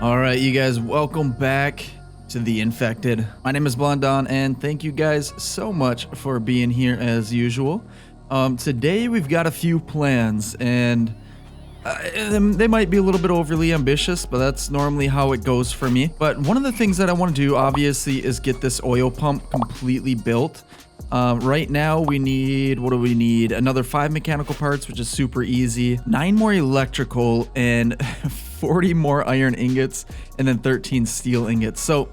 All right, you guys, welcome back to The Infected. My name is Blondon, and thank you guys so much for being here as usual. Today we've got a few plans, and they might be a little bit overly ambitious, but that's normally how it goes for me. But one of the things that I want to do, obviously, is get this oil pump completely built. Right now we need, what do we need? Another 5 mechanical parts, which is super easy. 9 more electrical and 40 more iron ingots, and then 13 steel ingots. So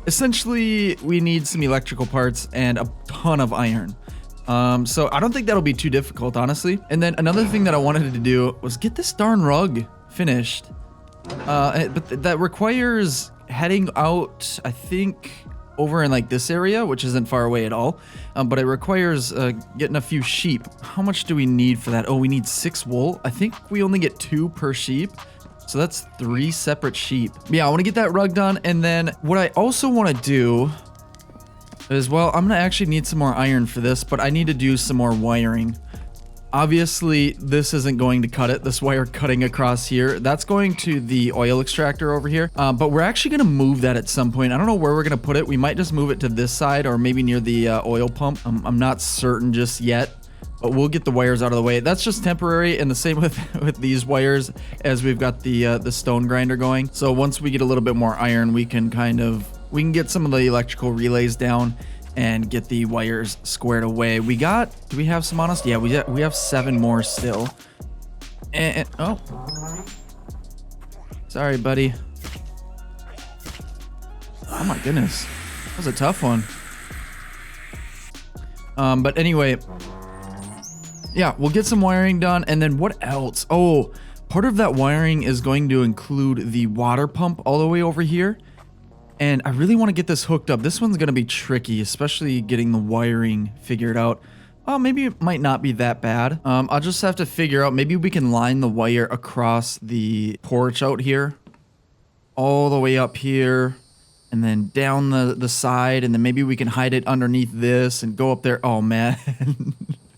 essentially we need some electrical parts and a ton of iron. So I don't think that'll be too difficult, honestly. And then another thing that I wanted to do was get this darn rug finished. But that requires heading out, I think, over in like this area, which isn't far away at all. But it requires getting a few sheep. How much do we need for that? Oh, we need 6 wool. I think we only get 2 per sheep. So that's 3 separate sheep. Yeah, I want to get that rug done. And then what I also want to do is, well, I'm going to actually need some more iron for this, but I need to do some more wiring. Obviously, this isn't going to cut it. This wire cutting across here, that's going to the oil extractor over here. But we're actually going to move that at some point. I don't know where we're going to put it. We might just move it to this side or maybe near the oil pump. I'm not certain just yet. But we'll get the wires out of the way. That's just temporary, and the same with these wires as we've got the stone grinder going. So once we get a little bit more iron, we can get some of the electrical relays down and get the wires squared away. Do we have some on us? Yeah, we have 7 more still. And oh, sorry, buddy. Oh my goodness, that was a tough one. But anyway. Yeah, we'll get some wiring done, and then what else? Oh, part of that wiring is going to include the water pump all the way over here. And I really want to get this hooked up. This one's going to be tricky, especially getting the wiring figured out. Oh, maybe it might not be that bad. I'll just have to figure out, maybe we can line the wire across the porch out here. All the way up here. And then down the side, and then maybe we can hide it underneath this and go up there. Oh, man.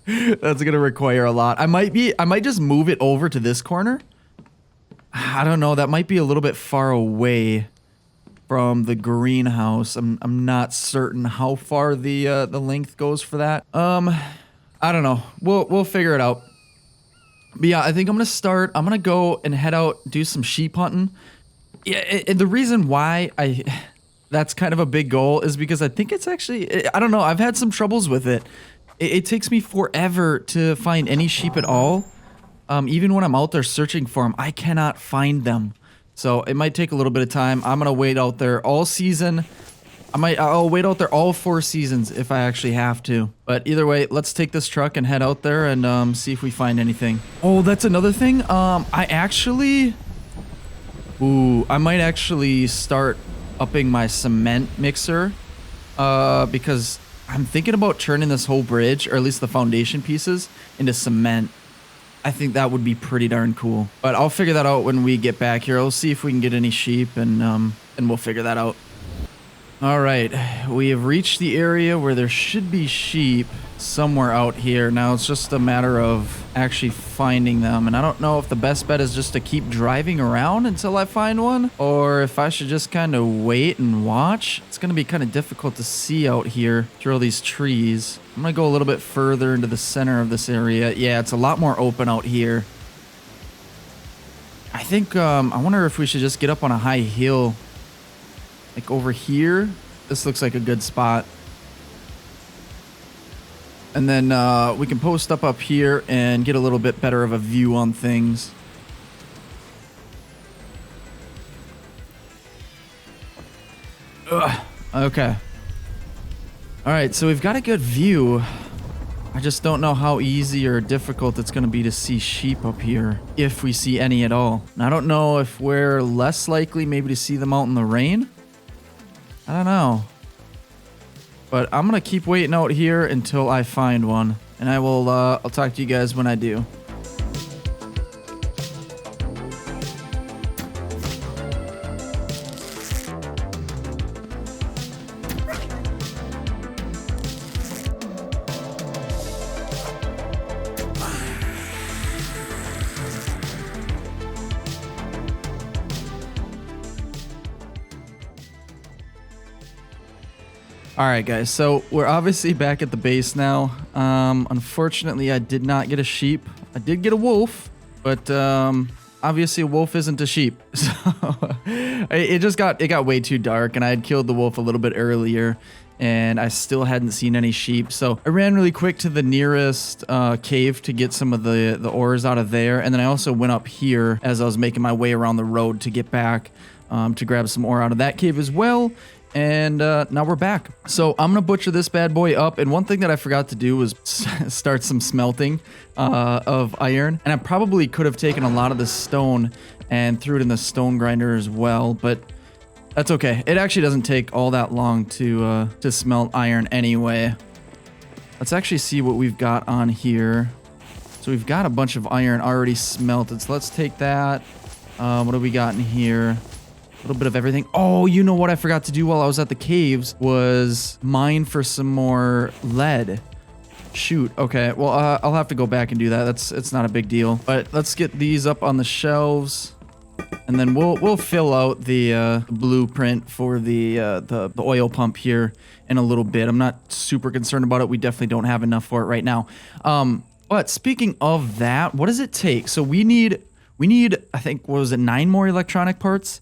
That's gonna require a lot. I might just move it over to this corner. I don't know. That might be a little bit far away from the greenhouse. I'm not certain how far the length goes for that. I don't know. We'll figure it out. But yeah, I think I'm gonna go and head out, do some sheep hunting. Yeah, and the reason why that's kind of a big goal is because I think it's actually, I don't know. I've had some troubles with it. It takes me forever to find any sheep at all. Even when I'm out there searching for them, I cannot find them. So it might take a little bit of time. I'm going to wait out there all season. I'll wait out there all 4 seasons if I actually have to. But either way, let's take this truck and head out there and see if we find anything. Oh, that's another thing. I might actually start upping my cement mixer because I'm thinking about turning this whole bridge, or at least the foundation pieces, into cement. I think that would be pretty darn cool. But I'll figure that out when we get back here. I'll see if we can get any sheep, and we'll figure that out. All right, we have reached the area where there should be sheep somewhere out here. Now it's just a matter of actually finding them, and I don't know if the best bet is just to keep driving around until I find one, or if I should just kind of wait and watch. It's going to be kind of difficult to see out here through all these trees. I'm going to go a little bit further into the center of this area. Yeah, it's a lot more open out here. I think, I wonder if we should just get up on a high hill. Like over here. This looks like a good spot. And then we can post up here and get a little bit better of a view on things. Ugh. Okay. Alright, so we've got a good view. I just don't know how easy or difficult it's going to be to see sheep up here, if we see any at all. And I don't know if we're less likely maybe to see them out in the rain. I don't know. But I'm going to keep waiting out here until I find one. And I'll talk to you guys when I do. All right, guys. So we're obviously back at the base now. Unfortunately, I did not get a sheep. I did get a wolf, but obviously a wolf isn't a sheep. So it got way too dark, and I had killed the wolf a little bit earlier, and I still hadn't seen any sheep. So I ran really quick to the nearest cave to get some of the ores out of there, and then I also went up here as I was making my way around the road to get back to grab some ore out of that cave as well. And now we're back. So I'm gonna butcher this bad boy up. And one thing that I forgot to do was start some smelting of iron. And I probably could have taken a lot of the stone and threw it in the stone grinder as well, but that's okay. It actually doesn't take all that long to smelt iron anyway. Let's actually see what we've got on here. So we've got a bunch of iron already smelted. So let's take that. What do we got in here? A little bit of everything. Oh, you know what I forgot to do while I was at the caves was mine for some more lead. Shoot. Okay. Well, I'll have to go back and do that. It's not a big deal. But let's get these up on the shelves, and then we'll fill out the blueprint for the oil pump here in a little bit. I'm not super concerned about it. We definitely don't have enough for it right now. But speaking of that, what does it take? So we need I think, what was it, 9 more electronic parts?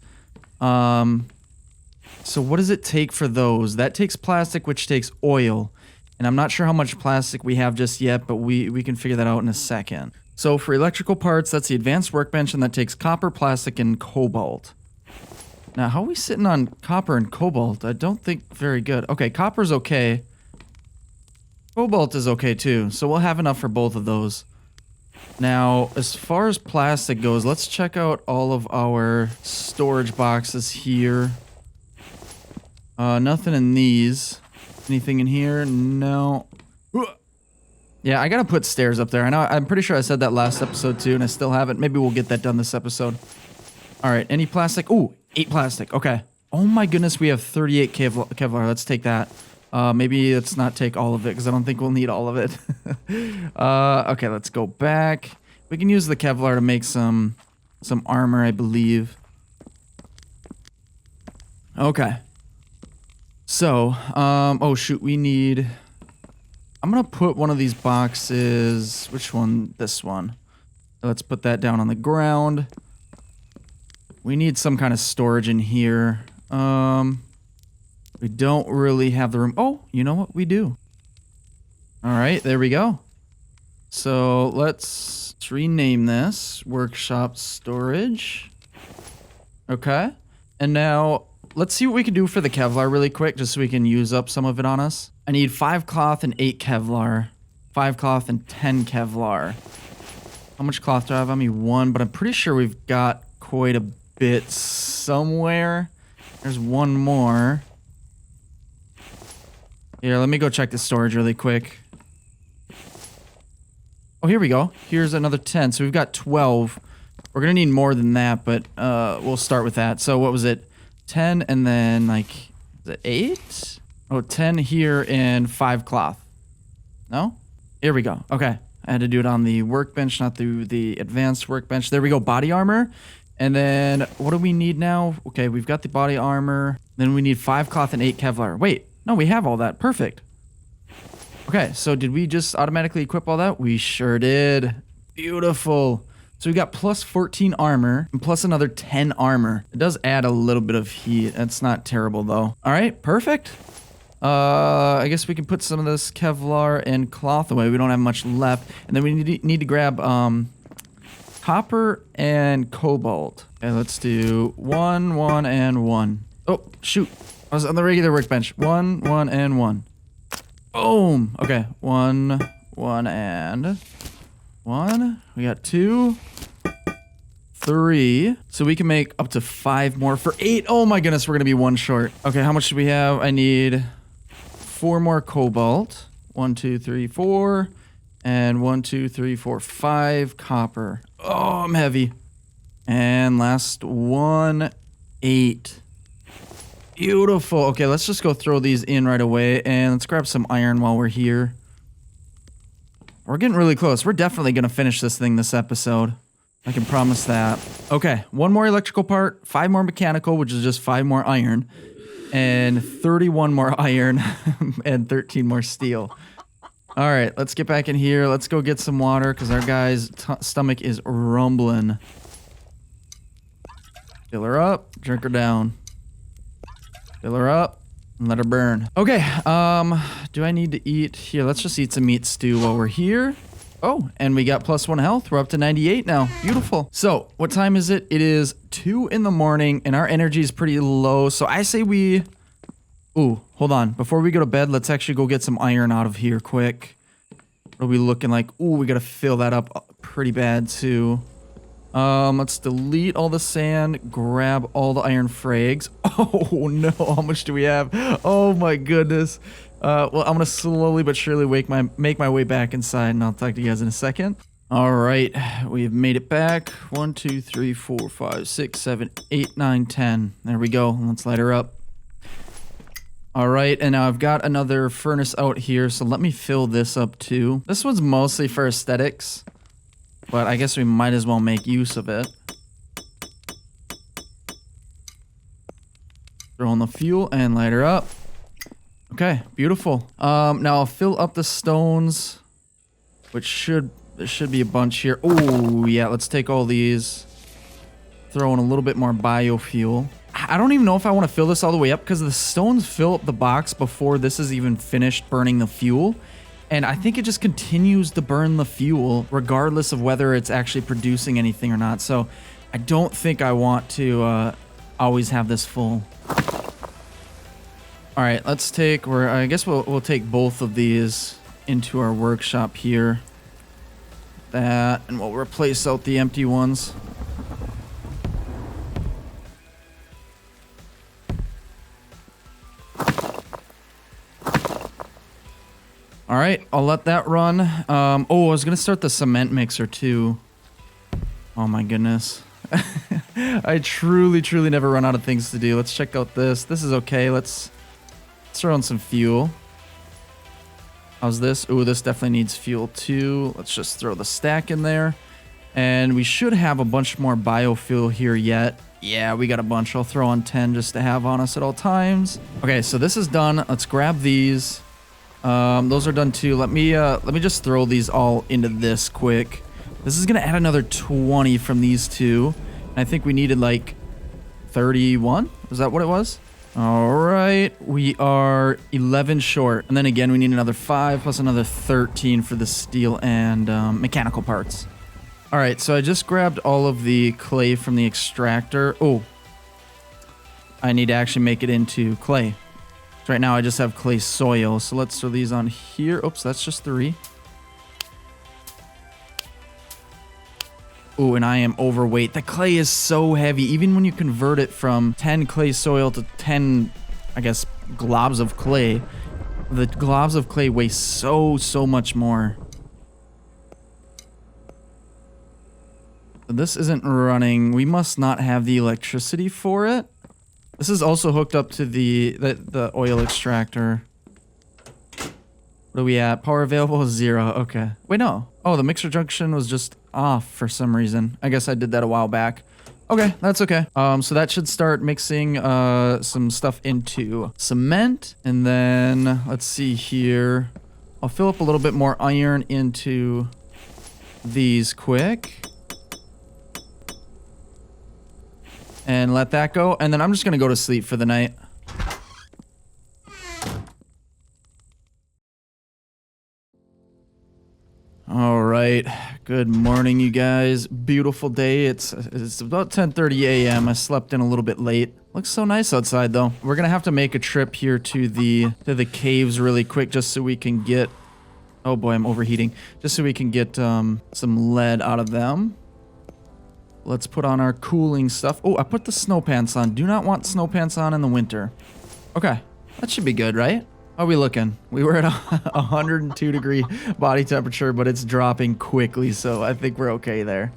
So what does it take for those? That takes plastic, which takes oil. And I'm not sure how much plastic we have just yet, but we can figure that out in a second. So for electrical parts, that's the advanced workbench, and that takes copper, plastic, and cobalt. Now, how are we sitting on copper and cobalt? I don't think very good. Okay, copper's okay. Cobalt is okay too, so we'll have enough for both of those. Now, as far as plastic goes, let's check out all of our storage boxes here. Nothing in these. Anything in here? No. Yeah, I gotta put stairs up there. I know. I'm pretty sure I said that last episode too, and I still haven't. Maybe we'll get that done this episode. All right, any plastic? Ooh, 8 plastic. Okay. Oh my goodness, we have 38 Kevlar. Let's take that. Maybe let's not take all of it, because I don't think we'll need all of it. Okay, let's go back. We can use the Kevlar to make some armor, I believe. Okay. So, oh shoot, we need... I'm gonna put one of these boxes... Which one? This one. Let's put that down on the ground. We need some kind of storage in here. We don't really have the room. Oh, you know what? We do. All right, there we go. So let's rename this workshop storage. Okay. And now let's see what we can do for the Kevlar really quick, just so we can use up some of it on us. I need 5 cloth and 8 Kevlar. 5 cloth and 10 Kevlar. How much cloth do I have on me? 1, but I'm pretty sure we've got quite a bit somewhere. There's 1 more. Here, let me go check the storage really quick. Oh, here we go. Here's another 10. So we've got 12. We're going to need more than that, but we'll start with that. So what was it? 10 and then, like, is it 8? Oh, 10 here and 5 cloth. No? Here we go. Okay. I had to do it on the workbench, not the advanced workbench. There we go. Body armor. And then what do we need now? Okay, we've got the body armor. Then we need 5 cloth and 8 Kevlar. Wait. No, we have all that. Perfect. Okay, so did we just automatically equip all that? We sure did. Beautiful. So we got plus 14 armor and plus another 10 armor. It does add a little bit of heat. That's not terrible, though. All right, perfect. I guess we can put some of this Kevlar and cloth away. We don't have much left. And then we need to grab copper and cobalt. Okay, let's do 1, 1, and 1. Oh, shoot. I was on the regular workbench. 1, 1, and 1. Boom. Okay. 1, 1, and 1. We got 2, 3. So we can make up to 5 more for 8. Oh my goodness, we're going to be 1 short. Okay, how much do we have? I need 4 more cobalt. 1, 2, 3, 4. And 1, 2, 3, 4, 5 copper. Oh, I'm heavy. And last one, 8. Beautiful. Okay, let's just go throw these in right away, and let's grab some iron while we're here. We're getting really close. We're definitely going to finish this thing this episode. I can promise that. Okay, 1 more electrical part, 5 more mechanical, which is just 5 more iron. and 31 more iron and 13 more steel. All right, let's get back in here. Let's go get some water because our guy's stomach is rumbling. Fill her up, drink her down. Fill her up and let her burn. Okay, do I need to eat? Here, let's just eat some meat stew while we're here. Oh, and we got +1 health. We're up to 98 now. Beautiful. So, what time is it? It is 2 in the morning, and our energy is pretty low. So, I say we... Ooh, hold on. Before we go to bed, let's actually go get some iron out of here quick. What are we looking like? Ooh, we gotta fill that up pretty bad, too. Let's delete all the sand, grab all the iron frags. Oh, no. How much do we have? Oh, my goodness. Well, I'm gonna slowly but surely make my way back inside, and I'll talk to you guys in a second. All right, we've made it back. 1, 2, 3, 4, 5, 6, 7, 8, 9, 10. There we go. Let's light her up. All right, and now I've got another furnace out here, so let me fill this up too. This one's mostly for aesthetics, but I guess we might as well make use of it. Throw in the fuel and light her up. Okay, beautiful. Now I'll fill up the stones, which there should be a bunch here. Oh, yeah, let's take all these. Throw in a little bit more biofuel. I don't even know if I want to fill this all the way up because the stones fill up the box before this is even finished burning the fuel. And I think it just continues to burn the fuel regardless of whether it's actually producing anything or not. So I don't think I want to always have this full. All right, let's take, I guess we'll take both of these into our workshop here. That, and we'll replace out the empty ones. All right, I'll let that run. Oh, I was gonna start the cement mixer too. Oh my goodness. I truly never run out of things to do. Let's check out this. This is okay. Let's throw in some fuel. How's this? Ooh, this definitely needs fuel too. Let's just throw the stack in there. And we should have a bunch more biofuel here yet. Yeah, we got a bunch. I'll throw on 10 just to have on us at all times. Okay, so this is done. Let's grab these. Those are done too. Let me just throw these all into this quick. This is gonna add another 20 from these two. And I think we needed like 31. Is that what it was? All right, we are 11 short. And then again, we need another 5 plus another 13 for the steel and mechanical parts. All right, so I just grabbed all of the clay from the extractor. Oh, I need to actually make it into clay. So right now I just have clay soil. So let's throw these on here. Oops, that's just 3. Ooh, and I am overweight. The clay is so heavy. Even when you convert it from 10 clay soil to 10, I guess, globs of clay, the globs of clay weigh so much more. This isn't running. We must not have the electricity for it. This is also hooked up to the oil extractor. What are we at? Power available is 0. Okay. Wait, no. Oh, the mixer junction was just off for some reason. I guess I did that a while back. Okay, that's okay. So that should start mixing some stuff into cement. And then, let's see here. I'll fill up a little bit more iron into these quick. And let that go. And then I'm just going to go to sleep for the night. All right. Good morning, you guys. Beautiful day. It's about 10:30 a.m. I slept in a little bit late. Looks so nice outside, though. We're going to have to make a trip here to the caves really quick just so we can get... Oh, boy, I'm overheating. Just so we can get some lead out of them. Let's put on our cooling stuff. Oh, I put the snow pants on. Do not want snow pants on in the winter. Okay. That should be good, right? How are we looking? We were at a 102 degree body temperature, but it's dropping quickly, so I think we're okay there.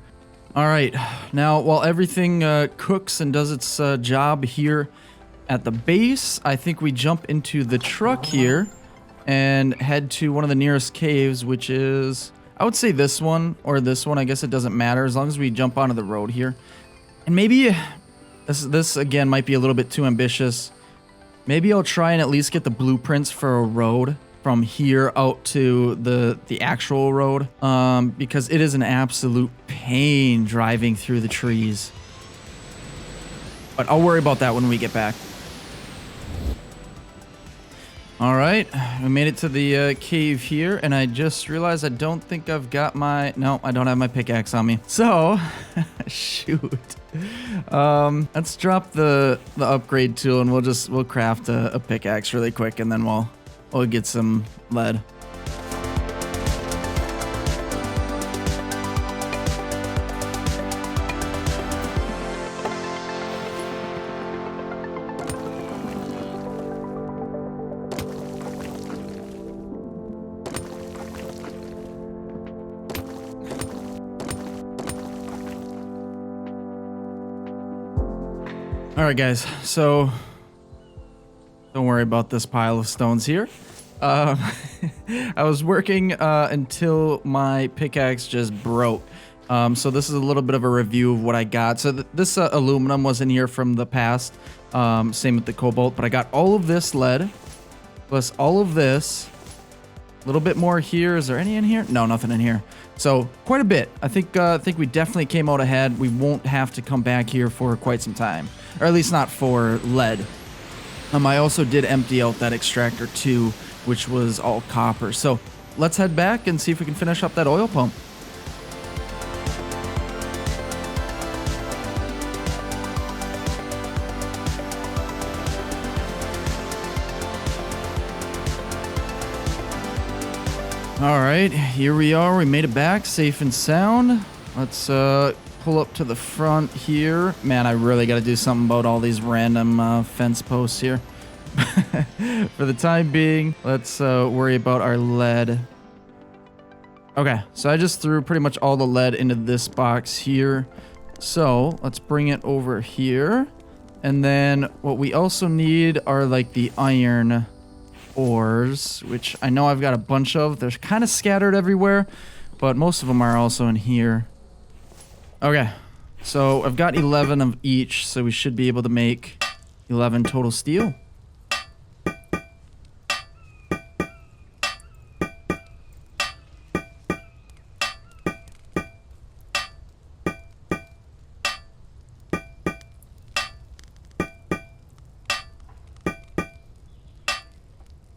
All right. Now, while everything cooks and does its job here at the base, I think we jump into the truck here and head to one of the nearest caves, which is... I would say this one or this one. I guess it doesn't matter as long as we jump onto the road here. And maybe this again might be a little bit too ambitious. Maybe I'll try and at least get the blueprints for a road from here out to the actual road, because it is an absolute pain driving through the trees. But I'll worry about that when we get back. All right, we made it to the cave here, and I just realized I don't think I've got my... No, I don't have my pickaxe on me. So, shoot. Let's drop the upgrade tool, and we'll craft a pickaxe really quick, and then we'll get some lead. All right, guys, so don't worry about this pile of stones here. I was working until my pickaxe just broke. So this is a little bit of a review of what I got. So this aluminum was in here from the past. Same with the cobalt, but I got all of this lead plus all of this. A little bit more here. Is there any in here? No, nothing in here. So quite a bit. I think we definitely came out ahead. We won't have to come back here for quite some time, or at least not for lead. I also did empty out that extractor too, which was all copper. So let's head back and see if we can finish up that oil pump. All right, here we are. We made it back safe and sound. Let's pull up to the front here. Man, I really got to do something about all these random fence posts here. For the time being, let's worry about our lead. Okay, so I just threw pretty much all the lead into this box here. So let's bring it over here. And then what we also need are like the iron ores, which I know I've got a bunch of. They're kind of scattered everywhere, but most of them are also in here. Okay, so I've got 11 of each, so we should be able to make 11 total steel.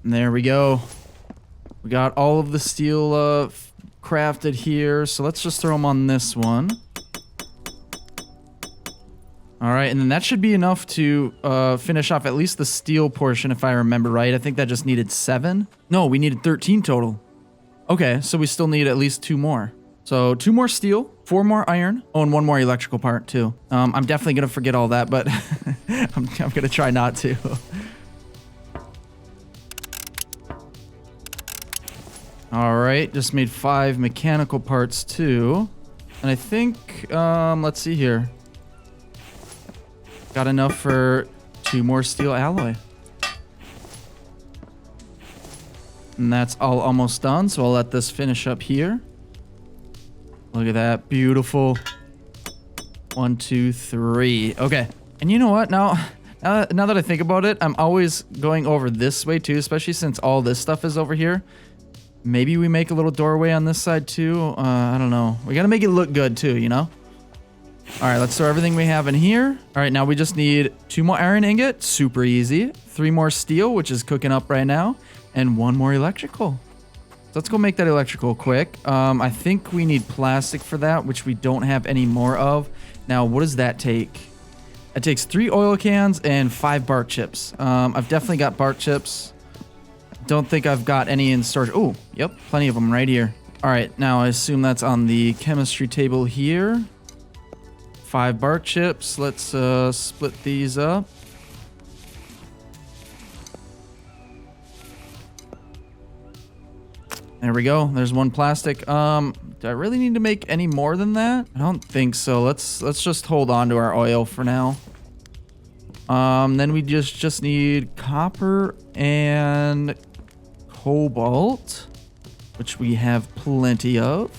And there we go. We got all of the steel crafted here. So let's just throw them on this one. All right, and then that should be enough to finish off at least the steel portion, if I remember right. I think that just needed 7. No, we needed 13 total. Okay, so we still need at least 2 more. So 2 more steel, 4 more iron. Oh, and 1 more electrical part too. I'm definitely gonna forget all that, but I'm gonna try not to. All right, just made 5 mechanical parts too. And I think, let's see here. Got enough for 2 more steel alloy. And that's all almost done, so I'll let this finish up here. Look at that, beautiful. 1, 2, 3. Okay, and you know what? Now that I think about it, I'm always going over this way too, especially since all this stuff is over here. Maybe we make a little doorway on this side too. I don't know. We gotta make it look good too, you know? All right, let's throw everything we have in here. All right, now we just need 2 more iron ingot, super easy. 3 more steel, which is cooking up right now, and 1 more electrical. So let's go make that electrical quick. I think we need plastic for that, which we don't have any more of. Now, what does that take? It takes 3 oil cans and 5 bark chips. I've definitely got bark chips. Don't think I've got any in storage. Oh, yep, plenty of them right here. All right, now I assume that's on the chemistry table here. 5 bark chips. Let's split these up. There we go. There's 1 plastic. Do I really need to make any more than that? I don't think so. Let's just hold on to our oil for now. Then we just need copper and cobalt, which we have plenty of.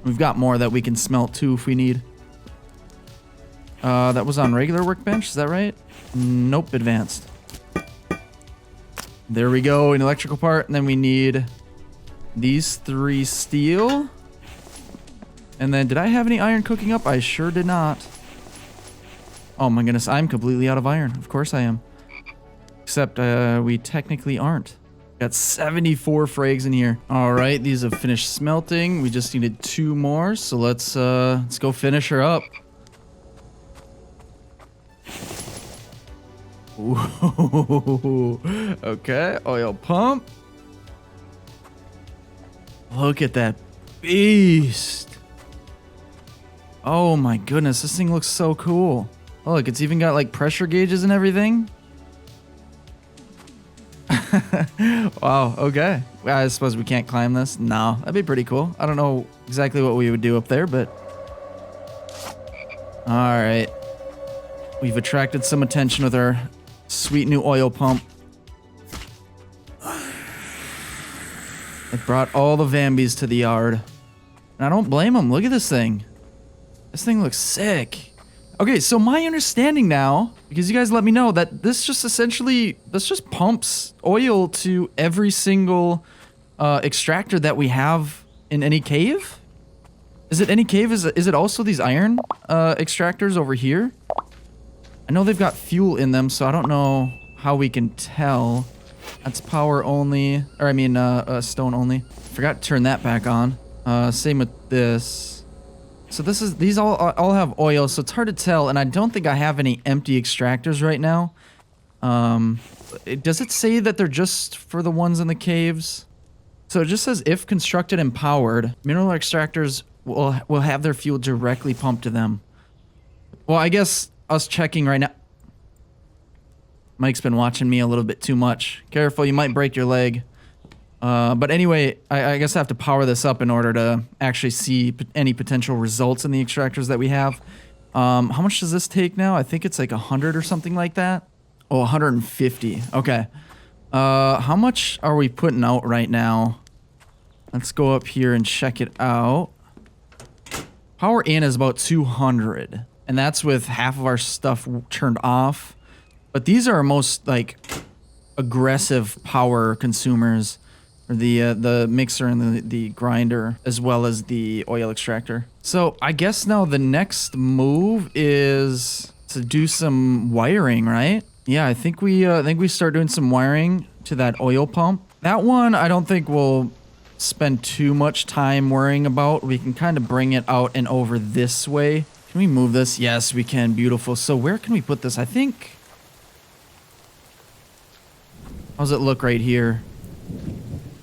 We've got more that we can smelt too if we need. That was on regular workbench, is that right? Nope, advanced. There we go, an electrical part, and then we need these 3 steel. And then, did I have any iron cooking up? I sure did not. Oh my goodness, I'm completely out of iron. Of course I am. Except we technically aren't. Got 74 frags in here. All right, these have finished smelting. We just needed 2 more, so let's go finish her up. Ooh, okay, oil pump. Look at that beast. Oh my goodness, this thing looks so cool. Oh, look, it's even got like pressure gauges and everything. Wow, okay. I suppose we can't climb this. No, that'd be pretty cool. I don't know exactly what we would do up there, but... Alright. We've attracted some attention with our sweet new oil pump. It brought all the Vambies to the yard. And I don't blame them. Look at this thing. This thing looks sick. Okay, so my understanding now, because you guys let me know that this just essentially, this just pumps oil to every single extractor that we have in any cave? Is it any cave? Is it also these iron extractors over here? I know they've got fuel in them, so I don't know how we can tell. That's power only, or I mean stone only. Forgot to turn that back on. Same with this. So these all have oil, so it's hard to tell, and I don't think I have any empty extractors right now. Does it say that they're just for the ones in the caves? So it just says if constructed and powered, mineral extractors will have their fuel directly pumped to them. Well, I guess us checking right now. Mike's been watching me a little bit too much. Careful, you might break your leg. But anyway, I guess I have to power this up in order to actually see any potential results in the extractors that we have. How much does this take now? I think it's like 100 or something like that. Oh, 150. Okay. How much are we putting out right now? Let's go up here and check it out. Power in is about 200. And that's with half of our stuff turned off. But these are our most, like, aggressive power consumers. The mixer and the grinder, as well as the oil extractor. So I guess now the next move is to do some wiring, right? Yeah, I think we start doing some wiring to that oil pump. That one I don't think we'll spend too much time worrying about. We can kind of bring it out and over this way. Can we move this? Yes, we can. Beautiful. So where can we put this? I think... How's it look right here?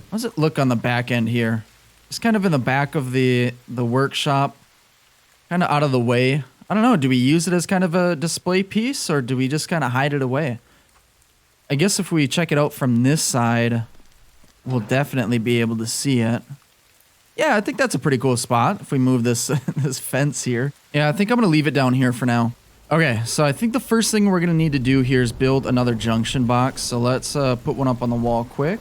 How's it look on the back end here? It's kind of in the back of the workshop. Kind of out of the way. I don't know, do we use it as kind of a display piece, or do we just kind of hide it away? I guess if we check it out from this side, we'll definitely be able to see it. Yeah, I think that's a pretty cool spot if we move this this fence here. Yeah, I think I'm going to leave it down here for now. Okay, so I think the first thing we're going to need to do here is build another junction box. So let's put one up on the wall quick.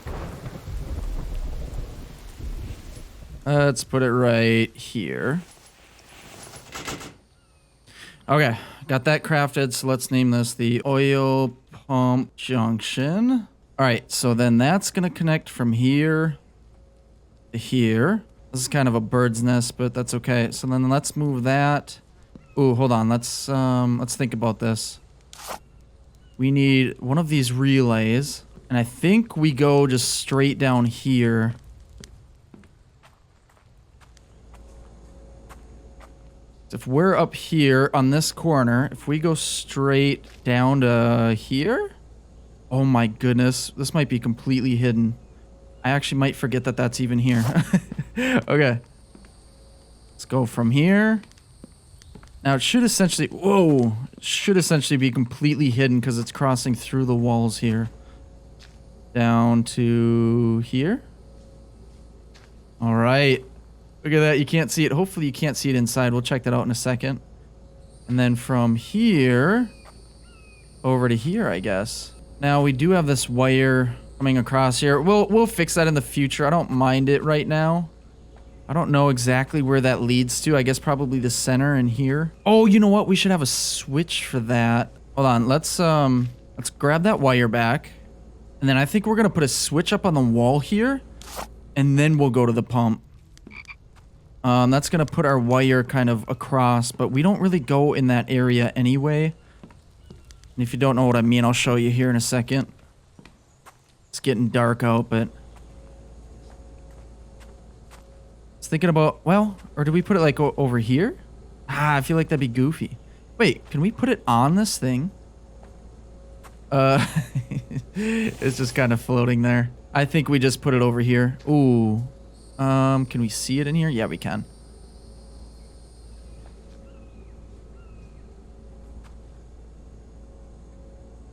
Let's put it right here. Okay, got that crafted, so let's name this the oil pump junction. All right, so then that's gonna connect from here to here. This is kind of a bird's nest, but that's okay. So then let's move that. Ooh, hold on, let's think about this. We need one of these relays, and I think we go just straight down here. If we're up here on this corner, if we go straight down to here, oh my goodness, this might be completely hidden. I actually might forget that that's even here. Okay. Let's go from here. Now it should essentially, whoa, it should essentially be completely hidden because it's crossing through the walls here. Down to here. All right. Look at that, you can't see it. Hopefully you can't see it inside. We'll check that out in a second. And then from here over to here, I guess. Now we do have this wire coming across here. We'll fix that in the future. I don't mind it right now. I don't know exactly where that leads to. I guess probably the center in here. Oh, you know what? We should have a switch for that. Hold on. Let's grab that wire back. And then I think we're going to put a switch up on the wall here. And then we'll go to the pump. That's going to put our wire kind of across. But we don't really go in that area anyway. And if you don't know what I mean, I'll show you here in a second. It's getting dark out, but... I was thinking about... Well, or do we put it like over here? I feel like that'd be goofy. Wait, can we put it on this thing? It's just kind of floating there. I think we just put it over here. Ooh. Can we see it in here? Yeah, we can.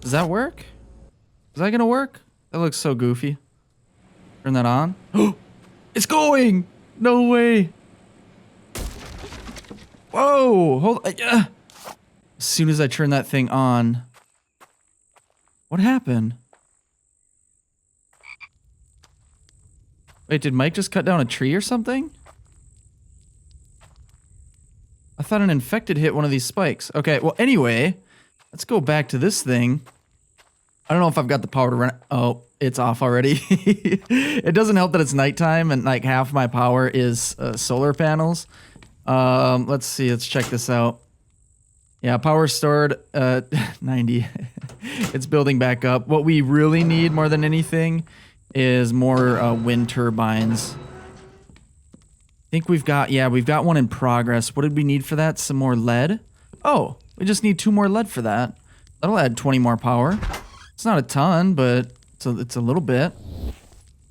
Does that work? Is that gonna work? That looks so goofy. Turn that on. Oh, it's going! No way! Whoa! Hold on. As soon as I turn that thing on. What happened? Wait, did Mike just cut down a tree or something? I thought an infected hit one of these spikes. Okay, well, anyway, let's go back to this thing. I don't know if I've got the power to run it. Oh, it's off already. It doesn't help that it's nighttime and like half my power is solar panels. Let's see. Let's check this out. Yeah, power stored 90. It's building back up. What we really need more than anything is more wind turbines. I think we've got, yeah, we've got one in progress. What did we need for that? Some more lead? Oh, we just need 2 more lead for that. That'll add 20 more power. It's not a ton, but it's a little bit.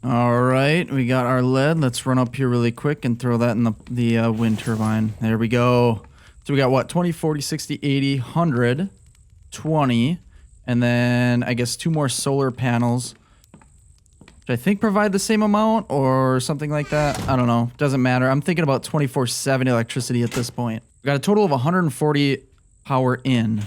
All right, we got our lead. Let's run up here really quick and throw that in the wind turbine. There we go. So we got what? 20, 40, 60, 80, 100, 20, and then I guess 2 more solar panels, which I think provide the same amount or something like that. I don't know. Doesn't matter. I'm thinking about 24/7 electricity at this point. We got a total of 140 power in.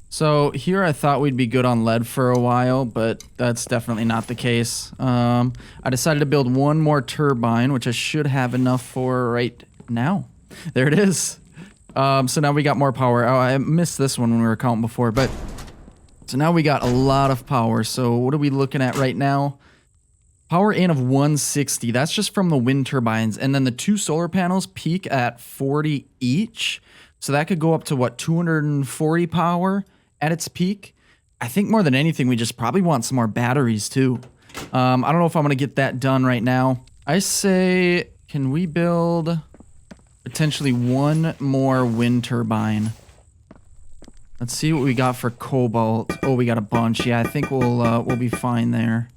So here I thought we'd be good on lead for a while, but that's definitely not the case. I decided to build 1 more turbine, which I should have enough for right now. There it is. So now we got more power. Oh, I missed this one when we were counting before, but so now we got a lot of power. So what are we looking at right now? Power in of 160. That's just from the wind turbines. And then the 2 solar panels peak at 40 each. So that could go up to what, 240 power at its peak. I think more than anything, we just probably want some more batteries too. I don't know if I'm going to get that done right now. I say, can we build potentially 1 more wind turbine? Let's see what we got for cobalt. Oh, we got a bunch. Yeah, I think we'll be fine there.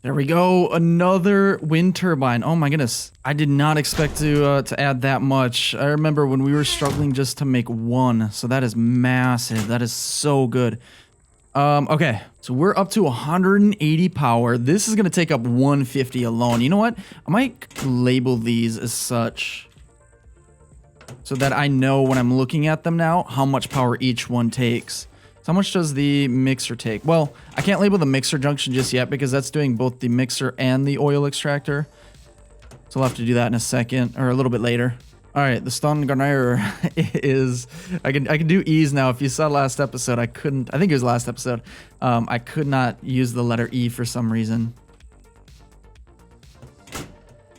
There we go, another wind turbine. Oh my goodness, I did not expect to add that much. I remember when we were struggling just to make 1, so that is massive. That is so good. Okay, so we're up to 180 power. This is gonna take up 150 alone. You know what? I might label these as such so that I know when I'm looking at them now how much power each one takes. How much does the mixer take? Well, I can't label the mixer junction just yet because that's doing both the mixer and the oil extractor. So we'll have to do that in a second or a little bit later. All right, the stun gunner is, I can do E's now. If you saw last episode, I couldn't, I think it was last episode. I could not use the letter E for some reason.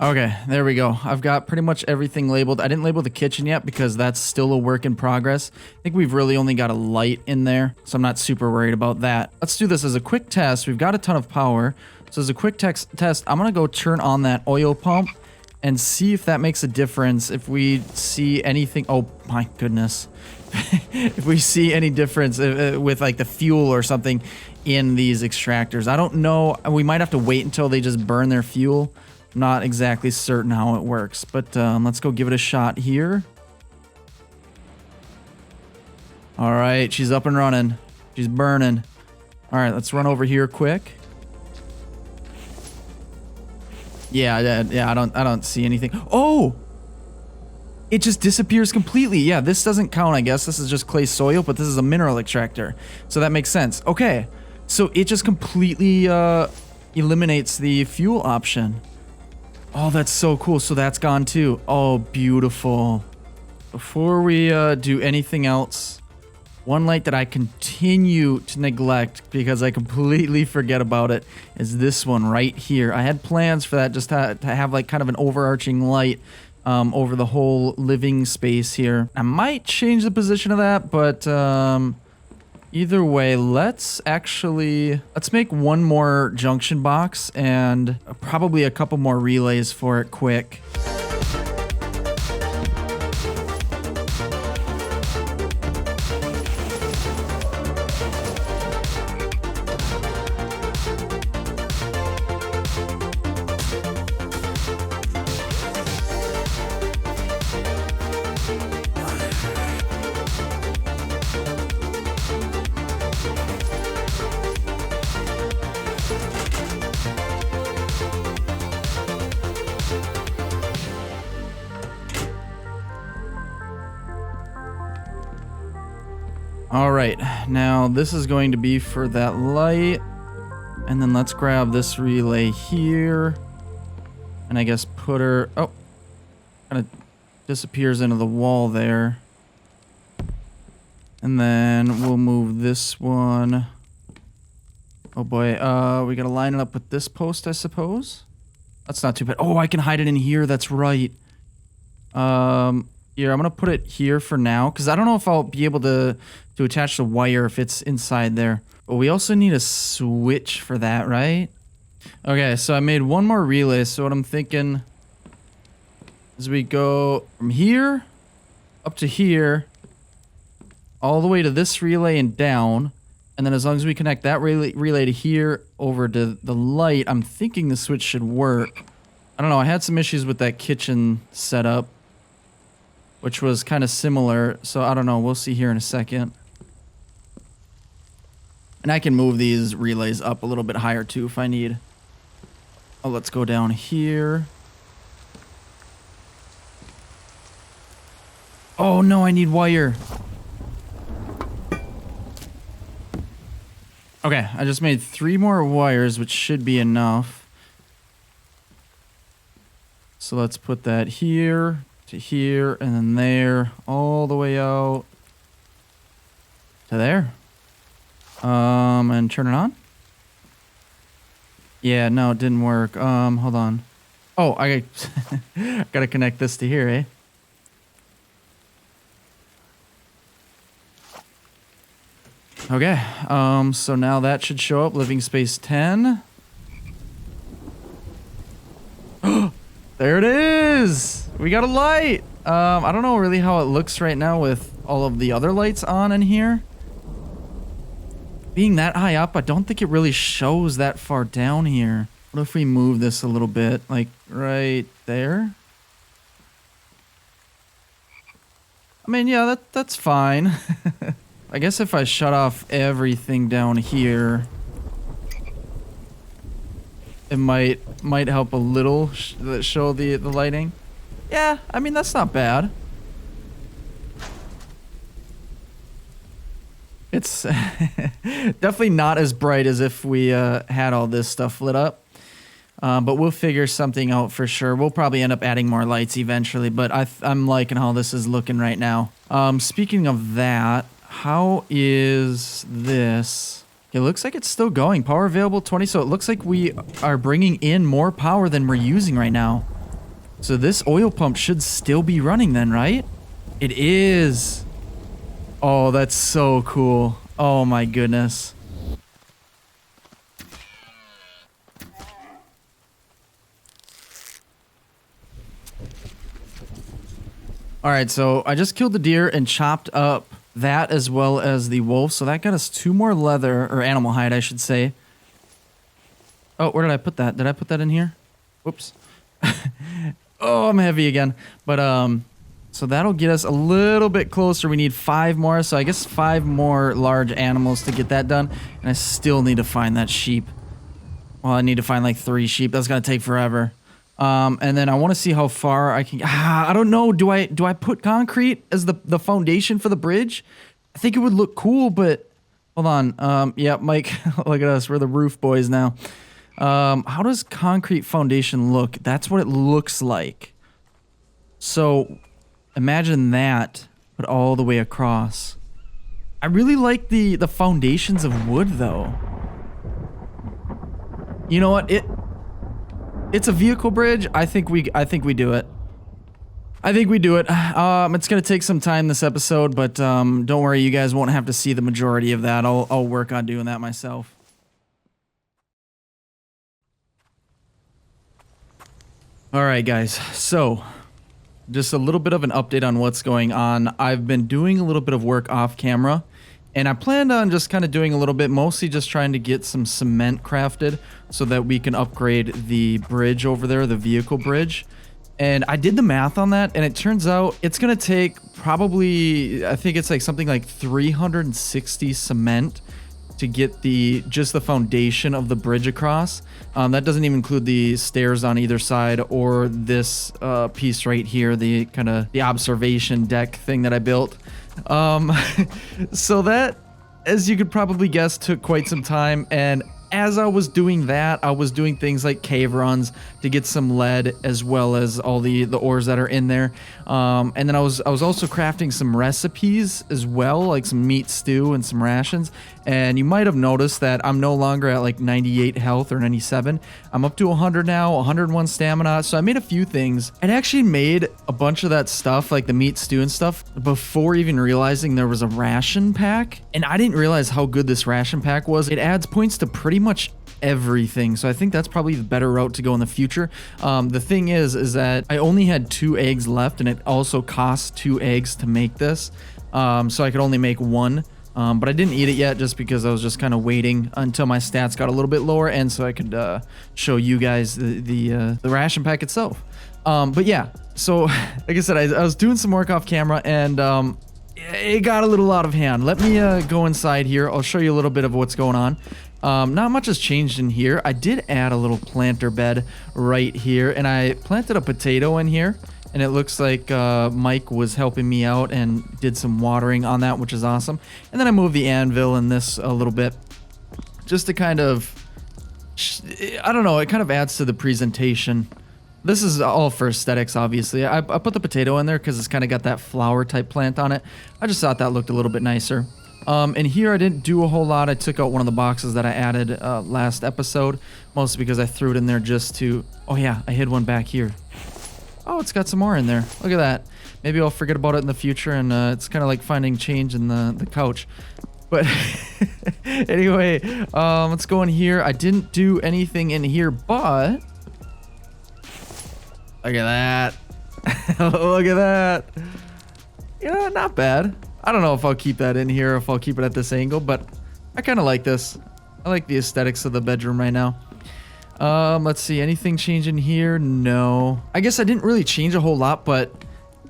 Okay, there we go. I've got pretty much everything labeled. I didn't label the kitchen yet because that's still a work in progress. I think we've really only got a light in there, so I'm not super worried about that. Let's do this as a quick test. We've got a ton of power. So as a quick test, I'm going to go turn on that oil pump and see if that makes a difference. If we see anything, oh my goodness. If we see any difference with like the fuel or something in these extractors. I don't know. We might have to wait until they just burn their fuel. I'm not exactly certain how it works, but let's go give it a shot here. All right, she's up and running. She's burning. All right, let's run over here quick. Yeah, I don't see anything. Oh! It just disappears completely. Yeah, this doesn't count, I guess. This is just clay soil, but this is a mineral extractor. So that makes sense. Okay. So it just completely, eliminates the fuel option. Oh, that's so cool. So that's gone too. Oh, beautiful. Before we do anything else, one light that I continue to neglect because I completely forget about it is this one right here. I had plans for that, just to have like kind of an overarching light over the whole living space here. I might change the position of that, but either way, let's make one more junction box and probably a couple more relays for it quick. All right, now this is going to be for that light. And then let's grab this relay here. And I guess put her, oh, kind of disappears into the wall there. And then we'll move this one. Oh boy, we gotta line it up with this post, I suppose. That's not too bad. Oh, I can hide it in here, that's right. Here, I'm gonna put it here for now, because I don't know if I'll be able to attach the wire if it's inside there. But we also need a switch for that, right? Okay, so I made one more relay, so what I'm thinking is we go from here up to here, all the way to this relay and down, and then as long as we connect that relay to here over to the light, I'm thinking the switch should work. I don't know, I had some issues with that kitchen setup, which was kind of similar, so I don't know, we'll see here in a second. And I can move these relays up a little bit higher too if I need. Oh, let's go down here. Oh no, I need wire. Okay, I just made 3 more wires, which should be enough. So let's put that here to here and then there, all the way out to there. And turn it on. Yeah, no, it didn't work. Hold on. Oh, I gotta connect this to here, eh? Okay, so now that should show up, living space 10. There it is! We got a light! I don't know really how it looks right now with all of the other lights on in here. Being that high up, I don't think it really shows that far down here. What if we move this a little bit, like right there? I mean, yeah, that's fine. I guess if I shut off everything down here, it might help a little show the lighting. Yeah, I mean, that's not bad. It's definitely not as bright as if we had all this stuff lit up. But we'll figure something out for sure. We'll probably end up adding more lights eventually, but I'm liking how this is looking right now. Speaking of that, how is this? It looks like it's still going. Power available 20, so it looks like we are bringing in more power than we're using right now. So this oil pump should still be running then, right? It is. Oh, that's so cool. Oh my goodness. Alright, so I just killed the deer and chopped up that as well as the wolf. So that got us 2 more leather, or animal hide, I should say. Oh, where did I put that? Did I put that in here? Whoops. Oh, I'm heavy again. But, so that'll get us a little bit closer. We need 5 more, so I guess 5 more large animals to get that done. And I still need to find that sheep. Well, I need to find like 3 sheep. That's gonna take forever. And then I want to see how far I can. I don't know. Do I put concrete as the foundation for the bridge? I think it would look cool, but hold on. Yeah, Mike, look at us. We're the roof boys now. How does concrete foundation look? That's what it looks like. So imagine that, but all the way across. I really like the foundations of wood though. You know what? It's a vehicle bridge. I think we do it. I think we do it. It's gonna take some time this episode, but don't worry, you guys won't have to see the majority of that. I'll work on doing that myself. All right, guys. So, just a little bit of an update on what's going on. I've been doing a little bit of work off camera, and I planned on just kind of doing a little bit, mostly just trying to get some cement crafted so that we can upgrade the bridge over there, the vehicle bridge. And I did the math on that, and it turns out it's going to take probably, I think it's like something like 360 cement to get just the foundation of the bridge across. That doesn't even include the stairs on either side or this piece right here, the observation deck thing that I built. So that, as you could probably guess, took quite some time. And as I was doing that, I was doing things like cave runs to get some lead, as well as all the ores that are in there. And then I was also crafting some recipes as well, like some meat stew and some rations. And you might have noticed that I'm no longer at like 98 health or 97. I'm up to 100 now, 101 stamina. So I made a few things. I'd actually made a bunch of that stuff, like the meat stew and stuff, before even realizing there was a ration pack. And I didn't realize how good this ration pack was. It adds points to pretty much everything, so I think that's probably the better route to go in the future. The thing is that I only had 2 eggs left, and it also costs 2 eggs to make this, so I could only make 1. But I didn't eat it yet just because I was just kind of waiting until my stats got a little bit lower, and so I could show you guys the ration pack itself. But yeah, so like I said, I was doing some work off camera, and it got a little out of hand. Let me go inside here. I'll show you a little bit of what's going on. Not much has changed in here. I did add a little planter bed right here, and I planted a potato in here, and it looks like Mike was helping me out and did some watering on that, which is awesome. And then I moved the anvil in this a little bit just to kind of, I don't know, it kind of adds to the presentation. This is all for aesthetics, obviously. I put the potato in there because it's kind of got that flower type plant on it. I just thought that looked a little bit nicer. And here I didn't do a whole lot. I took out one of the boxes that I added last episode, mostly because I threw it in there just to... Oh yeah, I hid one back here. Oh, it's got some more in there. Look at that. Maybe I'll forget about it in the future, and it's kind of like finding change in the couch. But anyway, let's go in here. I didn't do anything in here, but... Look at that. Look at that. Yeah, not bad. I don't know if I'll keep that in here or if I'll keep it at this angle, but I kind of like this. I like the aesthetics of the bedroom right now. Let's see, anything change in here? No. I guess I didn't really change a whole lot, but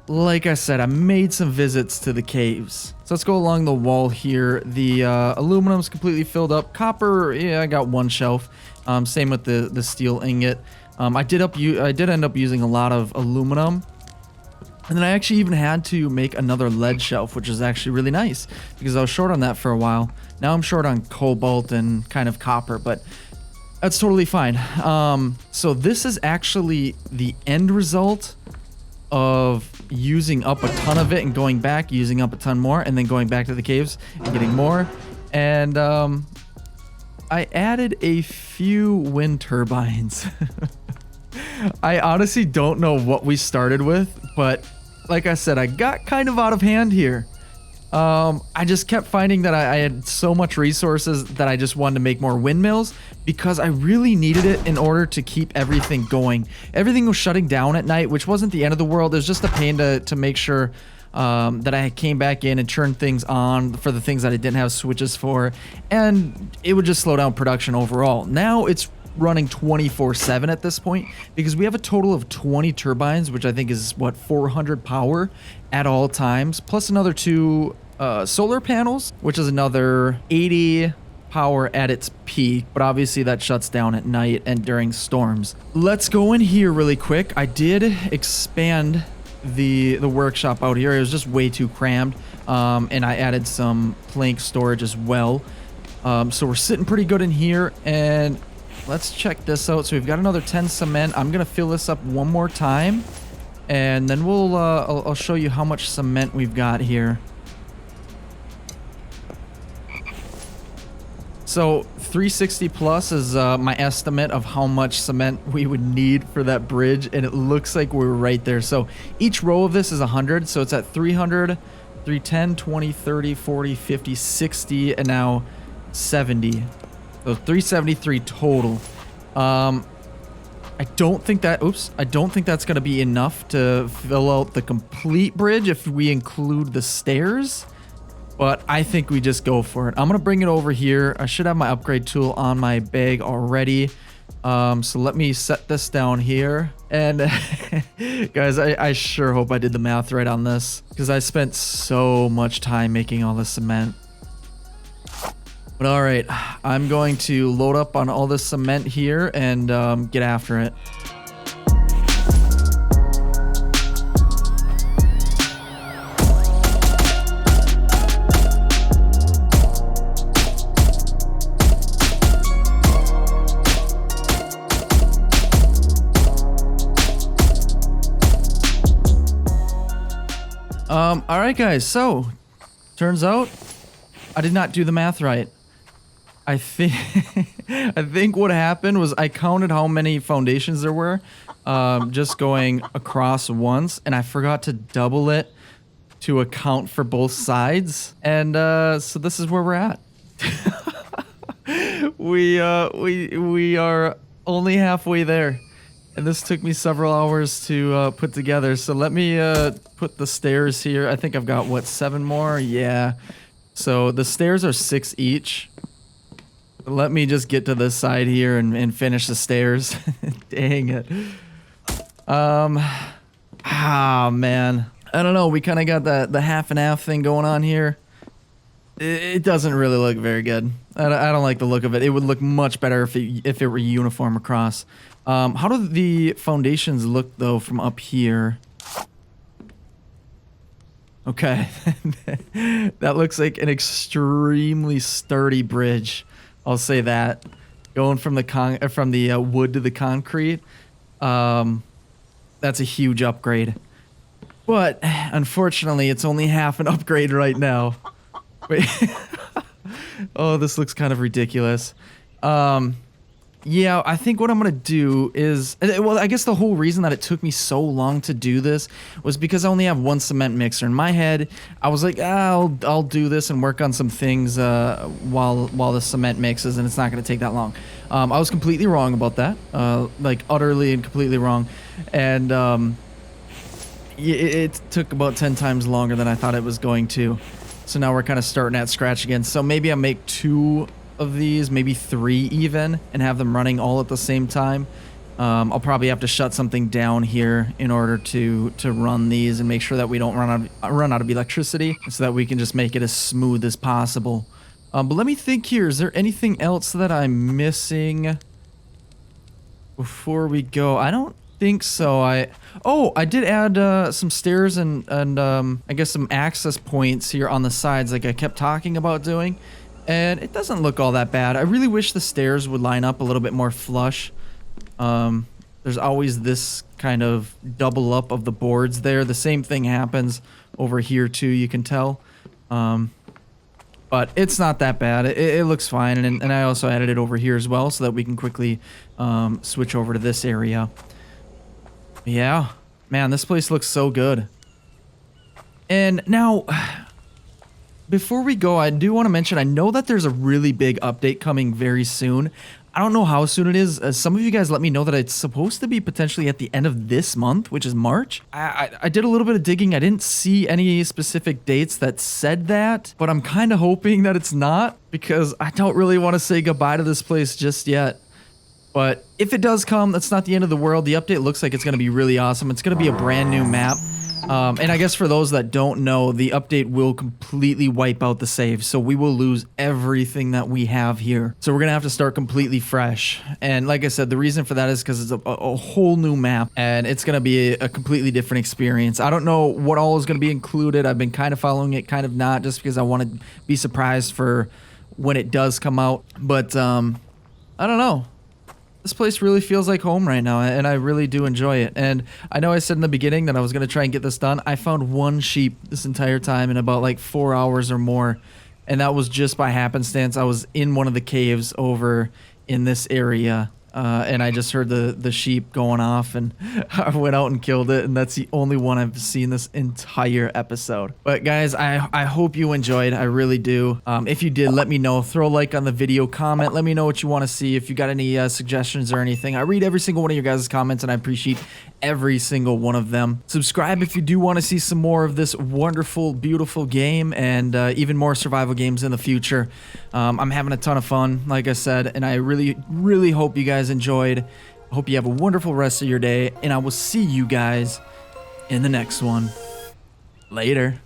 like I said, I made some visits to the caves. So let's go along the wall here. The aluminum's completely filled up. Copper, yeah, I got 1 shelf. Same with the steel ingot. I did end up using a lot of aluminum. And then I actually even had to make another lead shelf, which is actually really nice because I was short on that for a while. Now I'm short on cobalt and kind of copper, but that's totally fine. So this is actually the end result of using up a ton of it and going back, using up a ton more, and then going back to the caves and getting more. And I added a few wind turbines. I honestly don't know what we started with, but like I said, I got kind of out of hand here. I just kept finding that I had so much resources that I just wanted to make more windmills because I really needed it in order to keep everything going. Everything was shutting down at night, which wasn't the end of the world. It was just a pain to make sure that I came back in and turned things on for the things that I didn't have switches for, and it would just slow down production overall. Now it's running 24/7 at this point because we have a total of 20 turbines, which I think is what, 400 power at all times, plus another 2 solar panels, which is another 80 power at its peak, but obviously that shuts down at night and during storms. Let's go in here really quick. I did expand the workshop out here. It was just way too crammed, and I added some plank storage as well. So we're sitting pretty good in here, and let's check this out. So we've got another 10 cement. I'm gonna fill this up one more time, and then we'll I'll show you how much cement we've got here. So 360 plus is my estimate of how much cement we would need for that bridge, and it looks like we're right there. So each row of this is 100, so it's at 300, 310, 20, 30, 40, 50, 60, and now 70. So 373 total. I don't think that, I don't think that's going to be enough to fill out the complete bridge if we include the stairs. But I think we just go for it. I'm going to bring it over here. I should have my upgrade tool on my bag already. So let me set this down here. And guys, I sure hope I did the math right on this, because I spent so much time making all this cement. But all right, I'm going to load up on all this cement here and get after it. All right, guys, so turns out I did not do the math right. I think what happened was I counted how many foundations there were just going across once, and I forgot to double it to account for both sides. And so this is where we're at. we are only halfway there. And this took me several hours to put together. So let me put the stairs here. I think I've got, what, 7 more? Yeah. So the stairs are 6 each. Let me just get to this side here and finish the stairs. Dang it. Man. I don't know. We kind of got the half and half thing going on here. It doesn't really look very good. I don't like the look of it. It would look much better if it were uniform across. How do the foundations look, though, from up here? Okay. That looks like an extremely sturdy bridge. I'll say that. Going from the wood to the concrete. That's a huge upgrade. But, unfortunately, it's only half an upgrade right now. Wait. Oh, this looks kind of ridiculous. Yeah, I think what I'm going to do is... Well, I guess the whole reason that it took me so long to do this was because I only have one cement mixer. In my head, I was like, I'll do this and work on some things while the cement mixes, and it's not going to take that long. I was completely wrong about that. Like, utterly and completely wrong. And it took about 10 times longer than I thought it was going to. So now we're kind of starting at scratch again. So maybe I'll make 2 of these, maybe 3 even, and have them running all at the same time. I'll probably have to shut something down here in order to run these and make sure that we don't run out of electricity, so that we can just make it as smooth as possible. But let me think here. Is there anything else that I'm missing before we go? I don't think so. I did add some stairs and I guess some access points here on the sides, like I kept talking about doing. And it doesn't look all that bad. I really wish the stairs would line up a little bit more flush. There's always this kind of double up of the boards there. The same thing happens over here too, you can tell. But it's not that bad. It looks fine. And I also added it over here as well so that we can quickly switch over to this area. Yeah. Man, this place looks so good. And now... Before we go, I do want to mention, I know that there's a really big update coming very soon. I don't know how soon it is. Some of you guys let me know that it's supposed to be potentially at the end of this month, which is March. I did a little bit of digging. I didn't see any specific dates that said that, but I'm kind of hoping that it's not, because I don't really want to say goodbye to this place just yet. But if it does come, that's not the end of the world. The update looks like it's going to be really awesome. It's going to be a brand new map. And I guess for those that don't know, the update will completely wipe out the save. So we will lose everything that we have here. So we're going to have to start completely fresh. And like I said, the reason for that is because it's a whole new map. And it's going to be a completely different experience. I don't know what all is going to be included. I've been kind of following it, kind of not, just because I want to be surprised for when it does come out. But I don't know. This place really feels like home right now, and I really do enjoy it. And I know I said in the beginning that I was going to try and get this done. I found one sheep this entire time in about like 4 hours or more, and that was just by happenstance. I was in one of the caves over in this area, and I just heard the sheep going off, and I went out and killed it, and that's the only one I've seen this entire episode. But guys, I hope you enjoyed. I really do. If you did, let me know. Throw a like on the video, comment. Let me know what you want to see. If you got any suggestions or anything, I read every single one of your guys' comments, and I appreciate every single one of them. Subscribe if you do want to see some more of this wonderful, beautiful game, and even more survival games in the future. I'm having a ton of fun, like I said, and I really hope you guys enjoyed. I hope you have a wonderful rest of your day, and I will see you guys in the next one. Later.